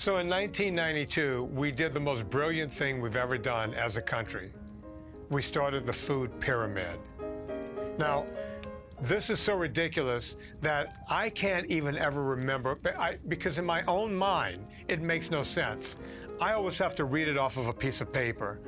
So in 1992, we did the most brilliant thing we've ever done as a country. We started the food pyramid. Now, this is so ridiculous that I can't even ever remember, because in my own mind, it makes no sense. I always have to read it off of a piece of paper.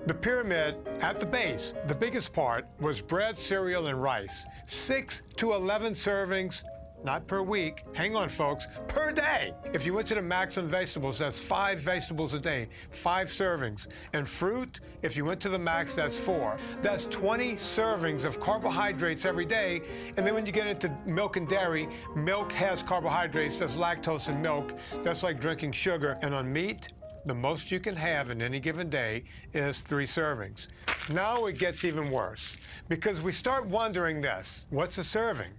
The pyramid, at the base, the biggest part, was bread, cereal, and rice. 6 to 11 servings, not per week, hang on folks, per day. If you went to the maximum vegetables, that's 5 vegetables a day, 5 servings. And fruit, if you went to the max, that's 4. That's 20 servings of carbohydrates every day. And then when you get into milk and dairy, milk has carbohydrates, that's lactose in milk. That's like drinking sugar. And on meat, the most you can have in any given day is 3 servings. Now it gets even worse, because we start wondering this: what's a serving?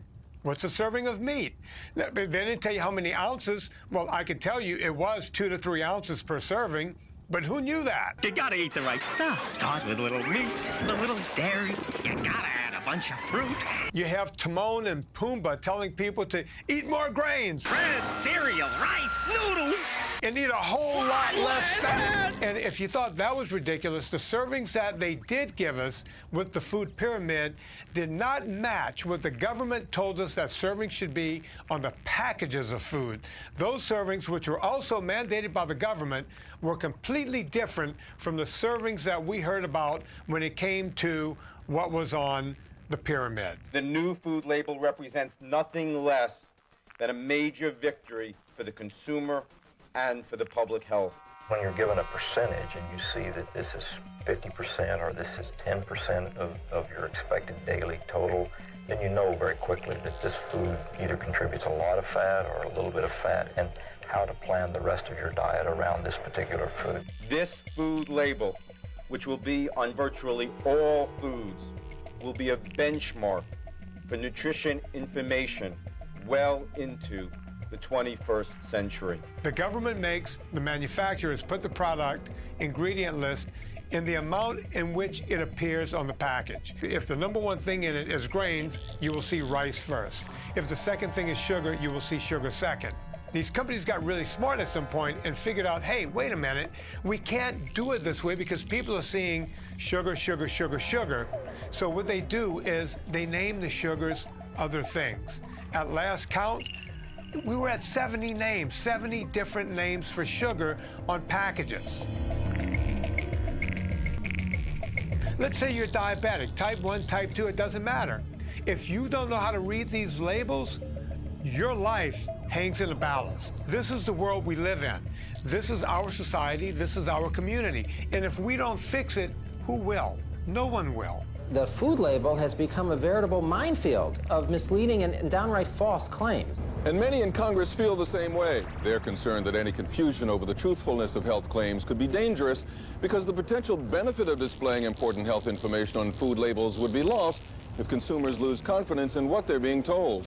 What's a serving of meat? They didn't tell you how many ounces. Well, I can tell you it was 2 to 3 ounces per serving, but who knew that? You gotta eat the right stuff. Start with a little meat, a little dairy. You gotta add a bunch of fruit. You have Timon and Pumbaa telling people to eat more grains. Bread, cereal, rice, noodles. And eat a whole lot less fat. And if you thought that was ridiculous, the servings that they did give us with the food pyramid did not match what the government told us that servings should be on the packages of food. Those servings, which were also mandated by the government, were completely different from the servings that we heard about when it came to what was on the pyramid. The new food label represents nothing less than a major victory for the consumer and for the public health. When you're given a percentage and you see that this is 50% or this is 10% of your expected daily total, then you know very quickly that this food either contributes a lot of fat or a little bit of fat, and how to plan the rest of your diet around this particular food. This food label, which will be on virtually all foods, will be a benchmark for nutrition information well into the 21st century. The government makes the manufacturers put the product ingredient list in the amount in which it appears on the package. If the #1 thing in it is grains, you will see rice first. If the second thing is sugar, you will see sugar second. These companies got really smart at some point and figured out, hey, wait a minute, we can't do it this way because people are seeing sugar, sugar, sugar, sugar. So what they do is they name the sugars other things. At last count, we were at 70 names, 70 different names for sugar on packages. Let's say you're diabetic, type 1, type 2, it doesn't matter. If you don't know how to read these labels, your life hangs in a balance. This is the world we live in. This is our society, this is our community. And if we don't fix it, who will? No one will. The food label has become a veritable minefield of misleading and downright false claims. And many in Congress feel the same way. They're concerned that any confusion over the truthfulness of health claims could be dangerous because the potential benefit of displaying important health information on food labels would be lost if consumers lose confidence in what they're being told.